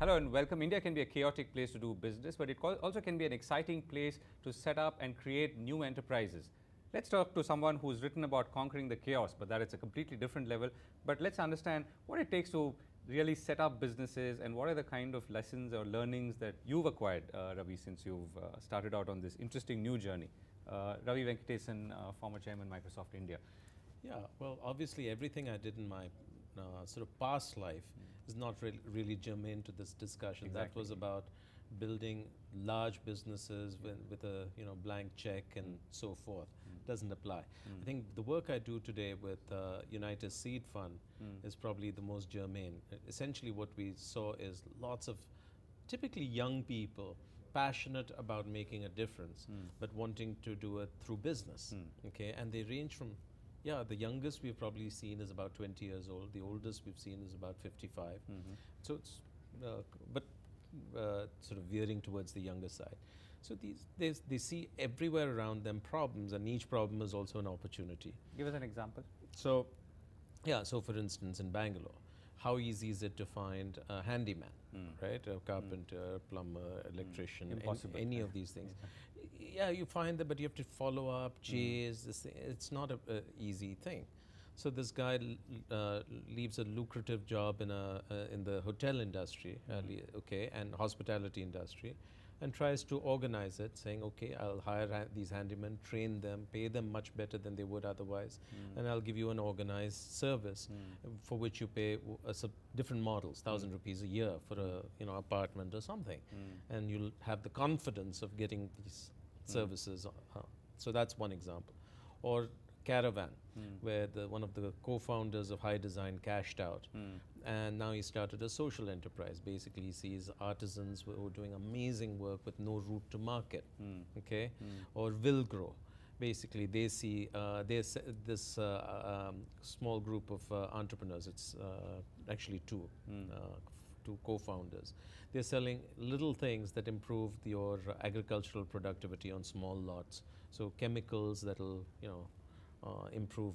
Hello and welcome. India can be a chaotic place to do business, but it also can be an exciting place to set up and create new enterprises. Let's talk to someone who's written about conquering the chaos, but that is a completely different level. But let's understand what it takes to really set up businesses and what are the kind of lessons or learnings that you've acquired, Ravi, since you've started out on this interesting new journey. Ravi Venkatesan, former chairman, Microsoft India. Yeah, well, obviously everything I did in my sort of past life is not really germane to this discussion. Exactly. That was about building large businesses with a blank check and so forth. Doesn't apply. I think the work I do today with United Seed Fund is probably the most germane. Essentially what we saw is lots of typically young people passionate about making a difference, but wanting to do it through business. Okay, and they range from, the youngest we've probably seen is about 20 years old. The oldest we've seen is about 55. So it's, sort of veering towards the younger side. So they see everywhere around them problems, and each problem is also an opportunity. Give us an example. So, so for instance, in Bangalore, how easy is it to find a handyman, right? A carpenter, plumber, electrician, Impossible. any of these things. Yeah, you find them, but you have to follow up, chase. It's not a easy thing. So this guy leaves a lucrative job in the hotel industry, and hospitality industry, and tries to organize it, saying, okay, I'll hire these handymen, train them, pay them much better than they would otherwise, and I'll give you an organized service for which you pay different models, 1,000 rupees a year for a apartment or something, and you'll have the confidence of getting these services. So that's one example. Or Caravan, where one of the co-founders of High Design cashed out, and now he started a social enterprise. Basically, he sees artisans who are doing amazing work with no route to market, or will grow. Basically, they see this small group of entrepreneurs. It's actually two co-founders. They're selling little things that improve your agricultural productivity on small lots. So chemicals that'll improve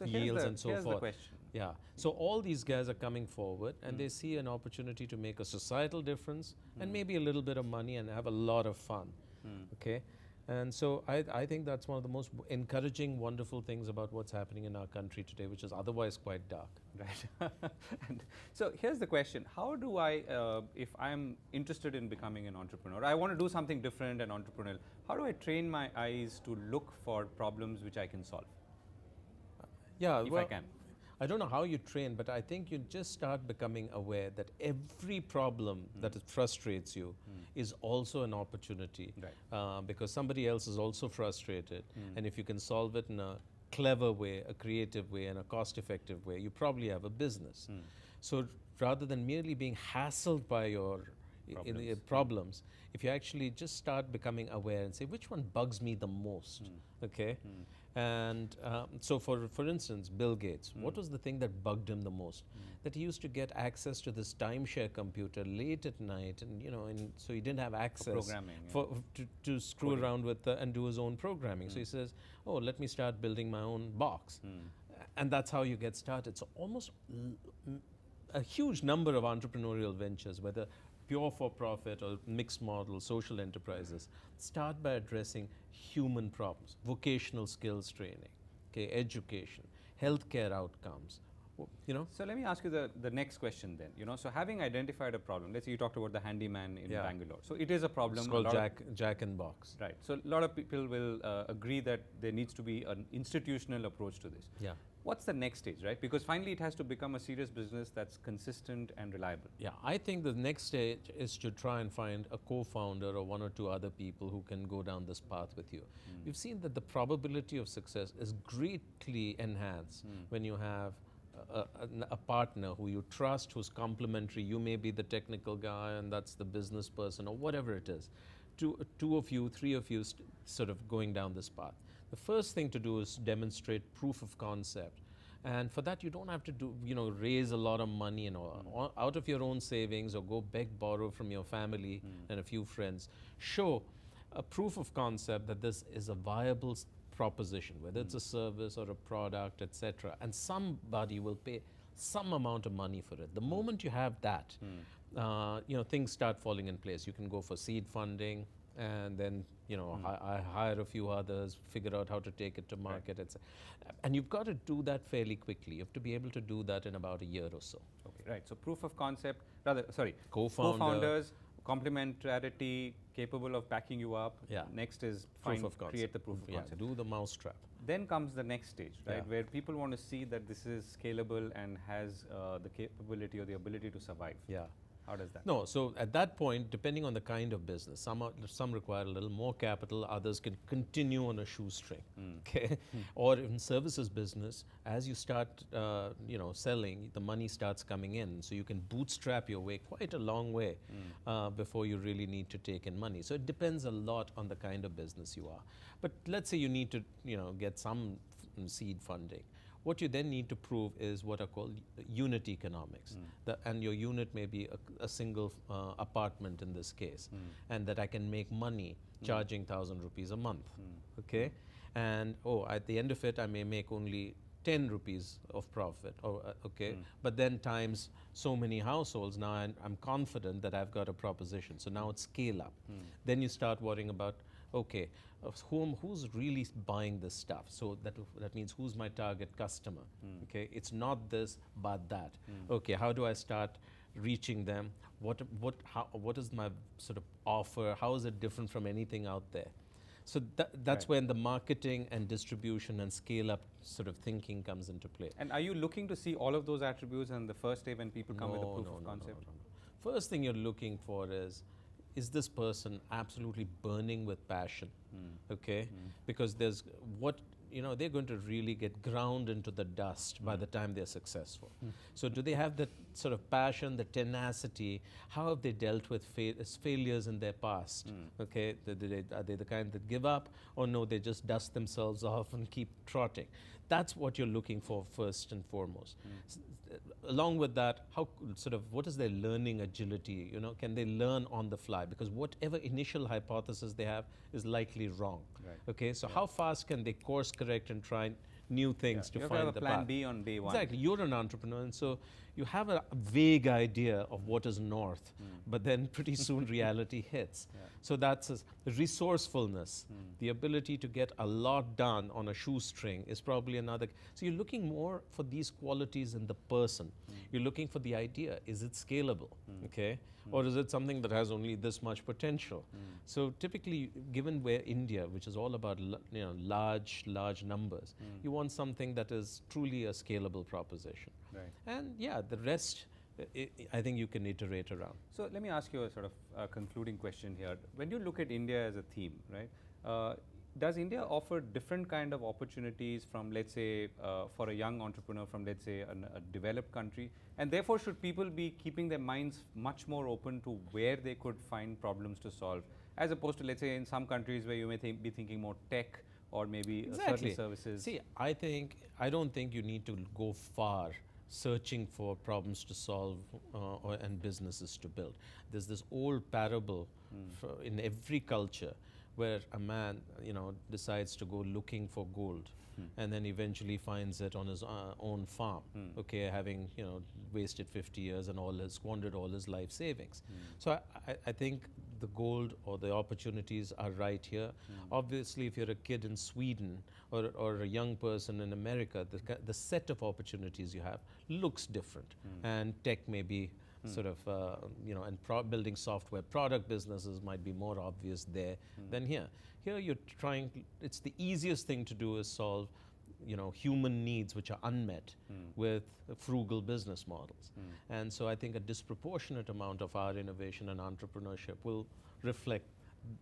yields and so here's forth. The question. Yeah. So all these guys are coming forward, and they see an opportunity to make a societal difference and maybe a little bit of money and have a lot of fun. Okay. And so I think that's one of the most encouraging, wonderful things about what's happening in our country today, which is otherwise quite dark. Right. And so here's the question. How do I, if I'm interested in becoming an entrepreneur, I want to do something different and entrepreneurial, how do I train my eyes to look for problems which I can solve? If I can. I don't know how you train, but I think you just start becoming aware that every problem that frustrates you is also an opportunity, because somebody else is also frustrated, and if you can solve it in a clever way, a creative way, and a cost-effective way, you probably have a business. So rather than merely being hassled by your problems, if you actually just start becoming aware and say, which one bugs me the most, okay? And so for instance, Bill Gates, what was the thing that bugged him the most? That he used to get access to this timeshare computer late at night, and so he didn't have access to screw around with and do his own programming. So he says, oh, let me start building my own box. And that's how you get started. So almost a huge number of entrepreneurial ventures, whether pure for-profit or mixed model, social enterprises, start by addressing human problems, vocational skills training, education, healthcare outcomes, So let me ask you the next question then. So having identified a problem, let's say you talked about the handyman in Bangalore. So it is a problem. It's called Jack and Box. Right. So a lot of people will agree that there needs to be an institutional approach to this. Yeah. What's the next stage, right? Because finally it has to become a serious business that's consistent and reliable. Yeah, I think the next stage is to try and find a co-founder or one or two other people who can go down this path with you. We've seen that the probability of success is greatly enhanced when you have a partner who you trust, who's complementary. You may be the technical guy and that's the business person or whatever it is. Two of you, three of you sort of going down this path. The first thing to do is demonstrate proof of concept. And for that, you don't have to raise a lot of money and all. Out of your own savings or go beg, borrow from your family and a few friends. Show a proof of concept that this is a viable proposition, whether it's a service or a product, etc. And somebody will pay some amount of money for it. The moment you have that, things start falling in place. You can go for seed funding, and then I hire a few others, figure out how to take it to market, etc. And you've got to do that fairly quickly. You have to be able to do that in about a year or so. Okay, right. So proof of concept, co-founders, complementarity, capable of backing you up. Yeah. Next is create the proof of concept. Do the mousetrap. Then comes the next stage, right, where people want to see that this is scalable and has the capability or the ability to survive. Yeah. How does that? No, so at that point, depending on the kind of business, some require a little more capital, others can continue on a shoestring. Okay, or in services business, as you start, selling, the money starts coming in, so you can bootstrap your way quite a long way before you really need to take in money. So it depends a lot on the kind of business you are. But let's say you need to, get some seed funding. What you then need to prove is what are called unit economics. And your unit may be a single apartment in this case, and that I can make money charging 1,000 rupees a month. Okay? And at the end of it, I may make only 10 rupees of profit. But then times so many households, now I'm confident that I've got a proposition. So now it's scale up. Then you start worrying about, who's really buying this stuff? So that means who's my target customer? Okay, it's not this but that. Okay, how do I start reaching them? What is my sort of offer? How is it different from anything out there? So that's when the marketing and distribution and scale up sort of thinking comes into play. And are you looking to see all of those attributes on the first day when people come with a proof of concept? No. First thing you're looking for is this person absolutely burning with passion? Okay, because they're going to really get ground into the dust by the time they're successful. So do they have that sort of passion, the tenacity? How have they dealt with failures in their past? Okay, are they the kind that give up, or no, they just dust themselves off and keep trotting? That's what you're looking for first and foremost. Along with that, what is their learning agility? Can they learn on the fly? Because whatever initial hypothesis they have is likely wrong. Right. Okay, so how fast can they course correct and try new things to you find have the a plan path? B on day one. Exactly, you're an entrepreneur, and so you have a vague idea of what is north, but then pretty soon reality hits. So that's resourcefulness, the ability to get a lot done on a shoestring is probably another. So you're looking more for these qualities in the person. You're looking for the idea. Is it scalable? Okay, or is it something that has only this much potential? So typically, given where India, which is all about large numbers, you want something that is truly a scalable proposition. Right. And the rest, I think you can iterate around. So let me ask you a sort of concluding question here. When you look at India as a theme, right, does India offer different kind of opportunities from, let's say, for a young entrepreneur from, let's say, a developed country? And therefore, should people be keeping their minds much more open to where they could find problems to solve, as opposed to, let's say, in some countries where you may be thinking more tech or maybe certain services? See, I don't think you need to go far searching for problems to solve and businesses to build. There's this old parable in every culture where a man, decides to go looking for gold, and then eventually finds it on his own farm. Okay, having wasted 50 years and squandered all his life savings. So I think the gold or the opportunities are right here. Obviously, if you're a kid in Sweden or a young person in America, the set of opportunities you have looks different, and tech may be sort of, and building software product businesses might be more obvious there than here. Here you're trying, it's the easiest thing to do is solve, human needs which are unmet with frugal business models. And so I think a disproportionate amount of our innovation and entrepreneurship will reflect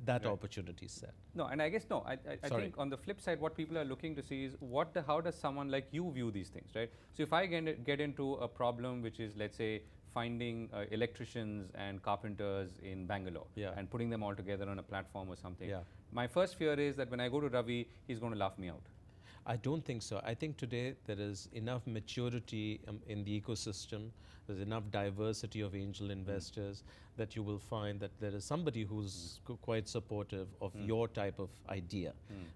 that opportunity set. No, and I guess I think on the flip side, what people are looking to see is how does someone like you view these things, right? So if I get into a problem which is, let's say, finding electricians and carpenters in Bangalore and putting them all together on a platform or something. My first fear is that when I go to Ravi, he's going to laugh me out. I don't think so. I think today there is enough maturity in the ecosystem, there's enough diversity of angel investors that you will find that there is somebody who's quite supportive of your type of idea.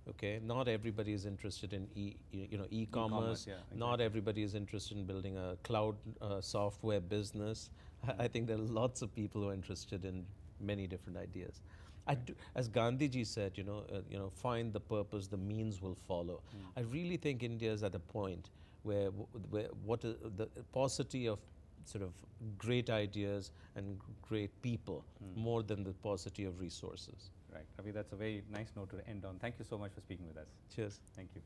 Okay, not everybody is interested in e-commerce. Yeah, exactly. Not everybody is interested in building a cloud software business. I think there are lots of people who are interested in many different ideas. As Gandhiji said, find the purpose, the means will follow. I really think India is at a point where what is the paucity of sort of great ideas and great people more than the paucity of resources. Right. Ravi, that's a very nice note to end on. Thank you so much for speaking with us. Cheers. Thank you.